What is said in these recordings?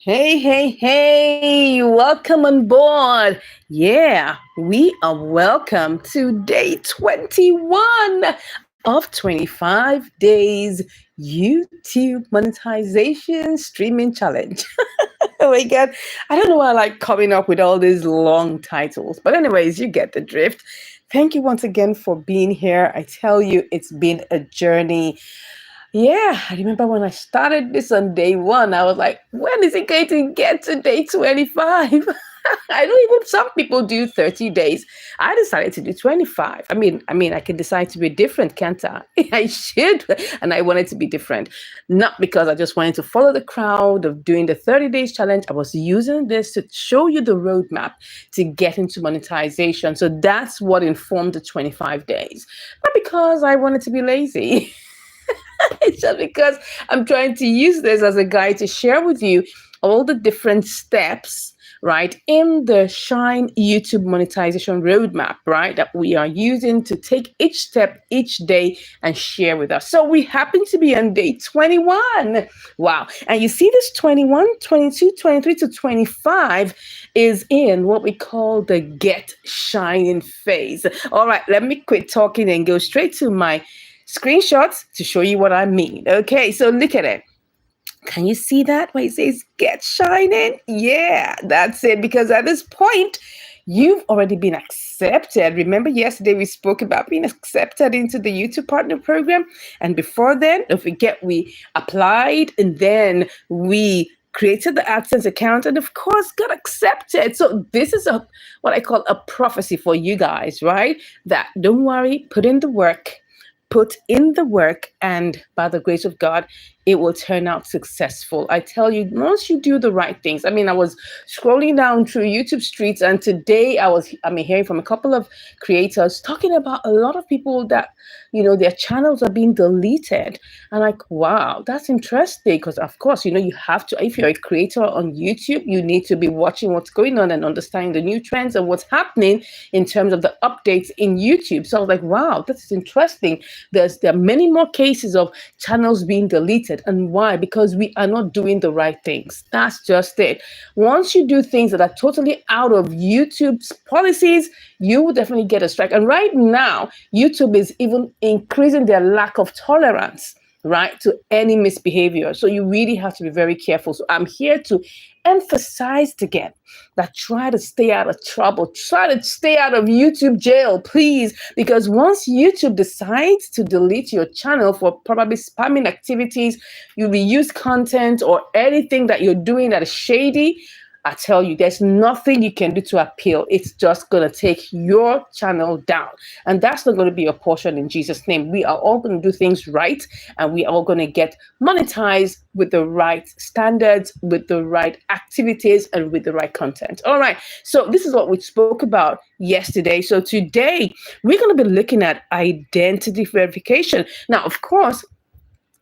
Hey, hey, hey, welcome on board. Yeah, we are welcome to day 21 of 25 days YouTube monetization streaming challenge. Oh my God. I don't know why I like coming up with all these long titles. But, anyways, you get the drift. Thank you once again for being here. I tell you, it's been a journey. Yeah, I remember when I started this on day one, I was like, when is it going to get to day 25? I know even some people do 30 days. I decided to do 25. I mean, I can decide to be different, can't I? I should. And I wanted to be different. Not because I just wanted to follow the crowd of doing the 30 days challenge. I was using this to show you the roadmap to get into monetization. So that's what informed the 25 days. Not because I wanted to be lazy. It's just because I'm trying to use this as a guide to share with you all the different steps, right, in the Shine YouTube monetization roadmap, right, that we are using to take each step each day and share with us. So we happen to be on day 21. Wow. And you see this 21, 22, 23 to 25 is in what we call the get shining phase. All right, let me quit talking and go straight to my screenshots to show you what I mean. Okay, so look at it. Can you see that where it says get shining? Yeah, that's it. Because at this point, you've already been accepted. Remember, yesterday we spoke about being accepted into the YouTube Partner Program. And before then, don't forget, we applied and then we created the AdSense account and of course got accepted. So this is what I call a prophecy for you guys, right? That don't worry, put in the work, and by the grace of God, it will turn out successful. I tell you, once you do the right things. I mean, I was scrolling down through YouTube streets, and today hearing from a couple of creators talking about a lot of people that, their channels are being deleted. And like, wow, that's interesting. Because of course, you have to, if you're a creator on YouTube, you need to be watching what's going on and understanding the new trends and what's happening in terms of the updates in YouTube. So I was like, wow, that's interesting. There are many more cases of channels being deleted. And why? Because we are not doing the right things. That's just it. Once you do things that are totally out of YouTube's policies, you will definitely get a strike. And right now, YouTube is even increasing their lack of tolerance, right, to any misbehavior. So you really have to be very careful. So I'm here to emphasize again that try to stay out of trouble, try to stay out of YouTube jail, please, because once YouTube decides to delete your channel for probably spamming activities, you reuse content or anything that you're doing that is shady, I tell you, there's nothing you can do to appeal. It's just going to take your channel down. And that's not going to be your portion in Jesus' name. We are all going to do things right, and we are all going to get monetized with the right standards, with the right activities, and with the right content. All right. So this is what we spoke about yesterday. So today, we're going to be looking at identity verification. Now, of course,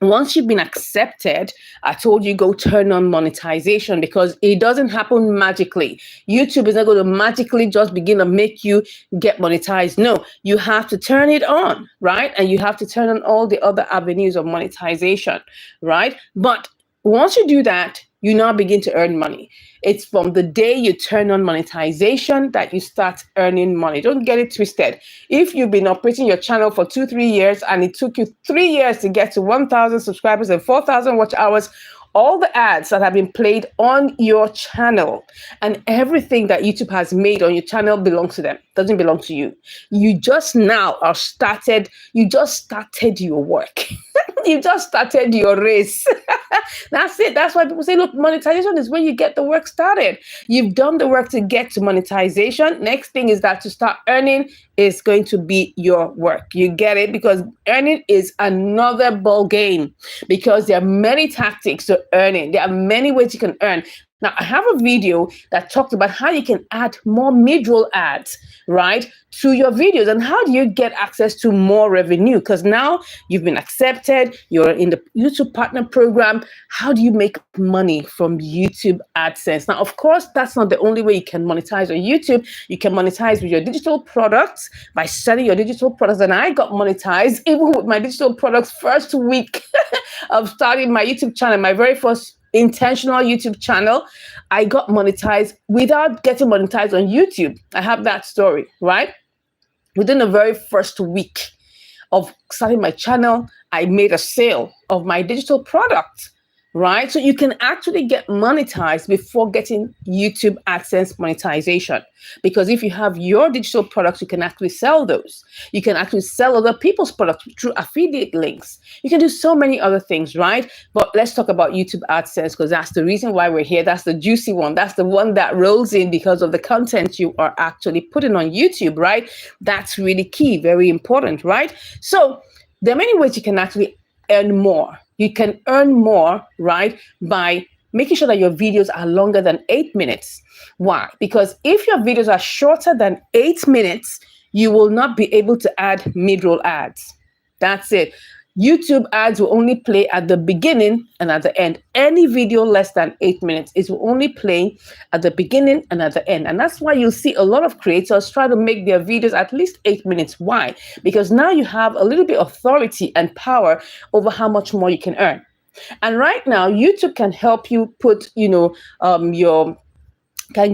once you've been accepted, I told you go turn on monetization because it doesn't happen magically. YouTube is not going to magically just begin to make you get monetized. No, you have to turn it on, right? And you have to turn on all the other avenues of monetization, right? But once you do that, you now begin to earn money. It's from the day you turn on monetization that you start earning money. Don't get it twisted. If you've been operating your channel for 2-3 years and it took you 3 years to get to 1,000 subscribers and 4,000 watch hours, all the ads that have been played on your channel and everything that YouTube has made on your channel belongs to them. Doesn't belong to you. You just started your work. You just started your race. That's it. That's why people say, look, monetization is when you get the work started. You've done the work to get to monetization. Next thing is that to start earning is going to be your work. You get it? Because earning is another ball game, because there are many tactics to earning. There are many ways you can earn. Now, I have a video that talks about how you can add more mid-roll ads, right, to your videos, and how do you get access to more revenue? Because now you've been accepted, you're in the YouTube Partner Program. How do you make money from YouTube AdSense? Now, of course, that's not the only way you can monetize on YouTube. You can monetize with your digital products by selling your digital products. And I got monetized even with my digital products first week of starting my YouTube channel. My very first intentional YouTube channel, I got monetized without getting monetized on YouTube. I have that story, right? Within the very first week of starting my channel, I made a sale of my digital product, right? So you can actually get monetized before getting YouTube AdSense monetization. Because if you have your digital products, you can actually sell those. You can actually sell other people's products through affiliate links. You can do so many other things, right? But let's talk about YouTube AdSense, because that's the reason why we're here. That's the juicy one. That's the one that rolls in because of the content you are actually putting on YouTube, right? That's really key, very important, right? So there are many ways you can actually earn more. You can earn more, right, by making sure that your videos are longer than 8 minutes. Why? Because if your videos are shorter than 8 minutes, you will not be able to add mid-roll ads. That's it. YouTube ads will only play at the beginning and at the end. Any video less than 8 minutes, it will only play at the beginning and at the end. And that's why you'll see a lot of creators try to make their videos at least 8 minutes. Why? Because now you have a little bit of authority and power over how much more you can earn. And right now, YouTube can help you put, can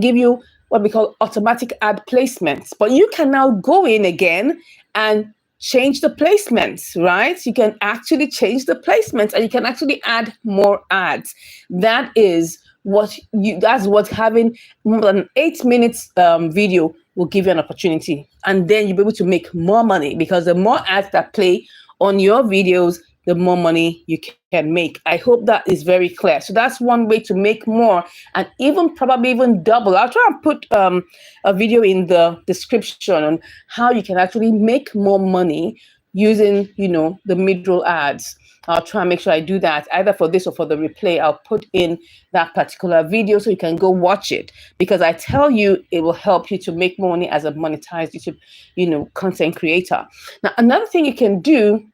give you what we call automatic ad placements. But you can now go in again and change the placements, right? You can actually change the placements and you can actually add more ads. That's what having more than 8 minutes video will give you an opportunity. And then you'll be able to make more money, because the more ads that play on your videos, the more money you can make. I hope that is very clear. So that's one way to make more, and probably even double. I'll try and put a video in the description on how you can actually make more money using, the mid-roll ads. I'll try and make sure I do that either for this or for the replay. I'll put in that particular video so you can go watch it, because I tell you, it will help you to make more money as a monetized YouTube, content creator. Now, another thing you can do,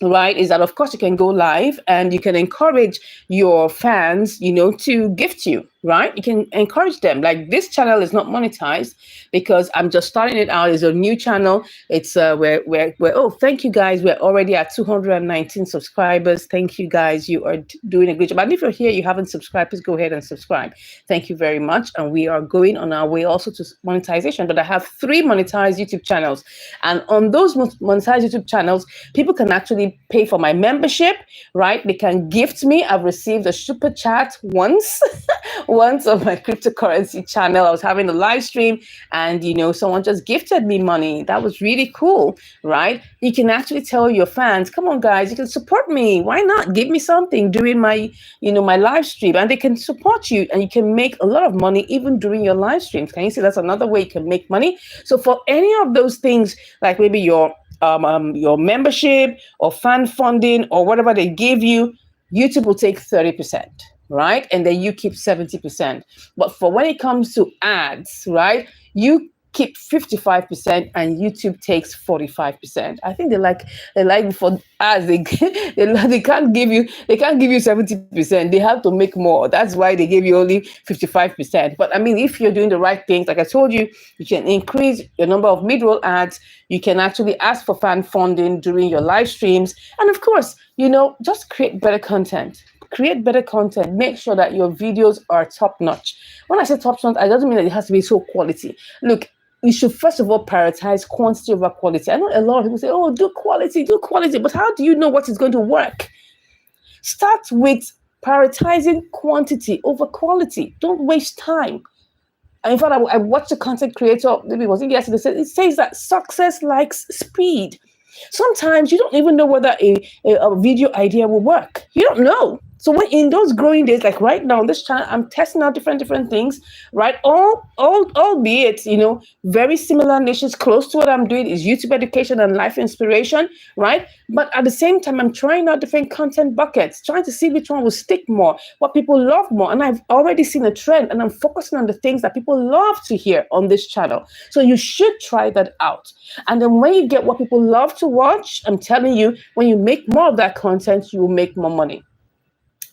right, is that of course you can go live and you can encourage your fans, to gift you, right? You can encourage them. Like, this channel is not monetized because I'm just starting it out. It's a new channel. It's oh, thank you guys. We're already at 219 subscribers. Thank you guys. You are doing a great job. And if you're here, you haven't subscribed, please go ahead and subscribe. Thank you very much. And we are going on our way also to monetization. But I have 3 monetized YouTube channels. And on those monetized YouTube channels, people can actually pay for my membership, right? They can gift me. I've received a super chat once on my cryptocurrency channel. I was having a live stream and, someone just gifted me money. That was really cool, right? You can actually tell your fans, come on, guys, you can support me. Why not? Give me something during my, my live stream, and they can support you, and you can make a lot of money even during your live streams. Can you see that's another way you can make money? So for any of those things, like maybe your membership or fan funding or whatever they give you, YouTube will take 30%, right? And then you keep 70%. But for when it comes to ads, right, you keep 55% and YouTube takes 45%. I think they like for ads, they can't give you 70%. They have to make more. That's why they give you only 55%. But I mean, if you're doing the right things, like I told you, you can increase your number of mid-roll ads. You can actually ask for fan funding during your live streams. And of course, just create better content. Create better content. Make sure that your videos are top notch. When I say top notch, it doesn't mean that it has to be so quality. Look, you should first of all prioritize quantity over quality. I know a lot of people say, oh, do quality. But how do you know what is going to work? Start with prioritizing quantity over quality. Don't waste time. In fact, I watched a content creator, maybe it wasn't yesterday, it says that success likes speed. Sometimes you don't even know whether a video idea will work. You don't know. So when in those growing days, like right now on this channel, I'm testing out different things, right? Albeit, very similar niches. Close to what I'm doing is YouTube education and life inspiration, right? But at the same time, I'm trying out different content buckets, trying to see which one will stick more, what people love more. And I've already seen a trend, and I'm focusing on the things that people love to hear on this channel. So you should try that out. And then when you get what people love to watch, I'm telling you, when you make more of that content, you will make more money.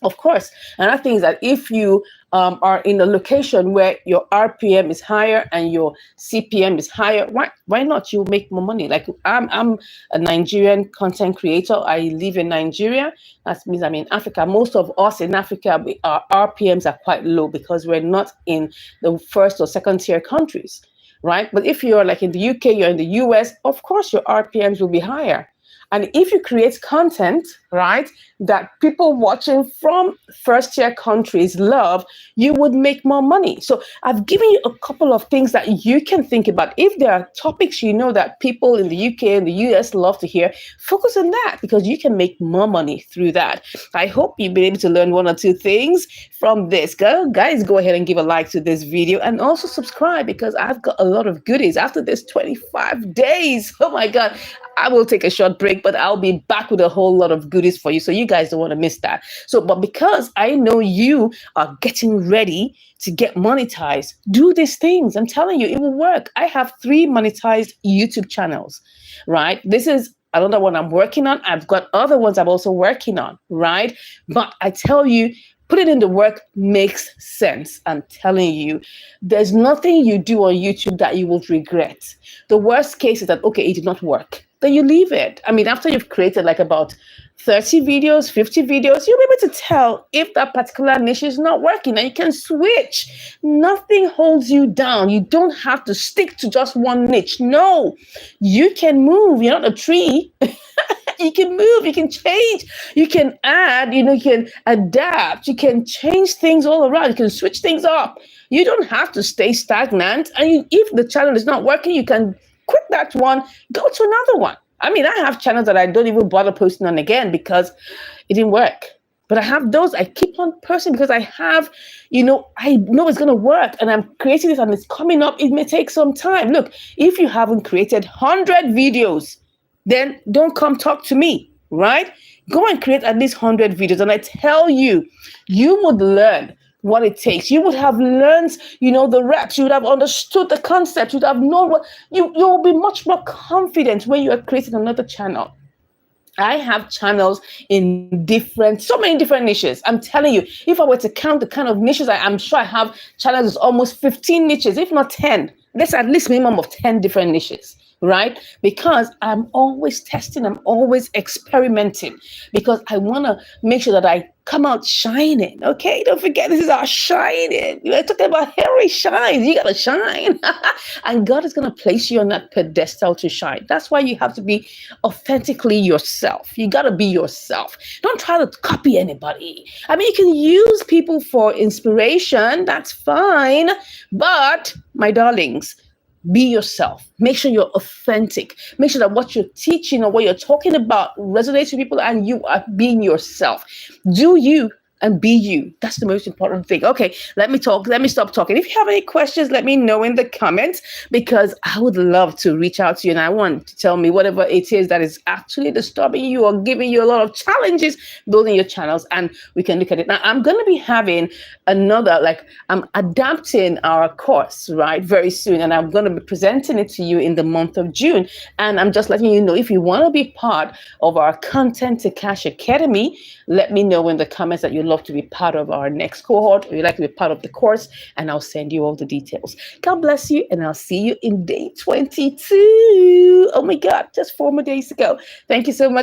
Of course. Another thing is that if you are in a location where your RPM is higher and your CPM is higher, why not? You make more money. Like I'm a Nigerian content creator. I live in Nigeria. That means I'm in Africa. Most of us in Africa, our RPMs are quite low because we're not in the first or second tier countries, right? But if you're like in the UK, you're in the US, of course your RPMs will be higher. And if you create content, right, that people watching from first tier countries love, you would make more money. So I've given you a couple of things that you can think about. If there are topics you know that people in the UK and the US love to hear, focus on that because you can make more money through that. I hope you've been able to learn one or two things from this. Guys, go ahead and give a like to this video and also subscribe because I've got a lot of goodies after this 25 days. Oh my God. I will take a short break, but I'll be back with a whole lot of goodies for you. So you guys don't want to miss that. So, but because I know you are getting ready to get monetized, do these things. I'm telling you, it will work. I have 3 monetized YouTube channels, right? This is another one I'm working on. I've got other ones I'm also working on, right? But I tell you, put it in the work makes sense. I'm telling you, there's nothing you do on YouTube that you will regret. The worst case is that, okay, it did not work. Then you leave it. I mean, after you've created like about 30 videos, 50 videos, you'll be able to tell if that particular niche is not working and you can switch. Nothing holds you down. You don't have to stick to just one niche. No, you can move. You're not a tree. You can move, you can change, you can add, you can adapt, you can change things all around, you can switch things up. You don't have to stay stagnant. And if the channel is not working, you can quit that one, go to another one. I mean, I have channels that I don't even bother posting on again because it didn't work. But I have those I keep on posting because I have, I know it's going to work and I'm creating this and it's coming up. It may take some time. Look, if you haven't created 100 videos, then don't come talk to me, right? Go and create at least 100 videos. And I tell you, you would learn what it takes. You would have learned, the reps. You would have understood the concept. You'd have known what you will be much more confident when you are creating another channel. I have channels in so many different niches. I'm telling you, if I were to count the kind of niches, I'm sure I have channels with almost 15 niches, if not 10. There's at least minimum of 10 different niches. Right? Because I'm always testing, I'm always experimenting because I want to make sure that I come out shining. Okay, don't forget, this is our shining. We're talking about Harry shines. You got to shine. And God is going to place you on that pedestal to shine. That's why you have to be authentically yourself. You got to be yourself. Don't try to copy anybody. I mean, you can use people for inspiration. That's fine. But my darlings, be yourself. Make sure you're authentic. Make sure that what you're teaching or what you're talking about resonates with people and you are being yourself. Do you and be you. That's the most important thing. Okay, let me stop talking. If you have any questions, let me know in the comments because I would love to reach out to you and I want to tell me whatever it is that is actually disturbing you or giving you a lot of challenges building your channels and we can look at it. Now, I'm going to be having I'm adapting our course, right, very soon and I'm going to be presenting it to you in the month of June. And I'm just letting you know if you want to be part of our Content to Cash Academy, let me know in the comments that you'd love to be part of our next cohort or you'd like to be part of the course and I'll send you all the details. God bless you and I'll see you in day 22. Oh my God, just 4 more days to go. Thank you so much.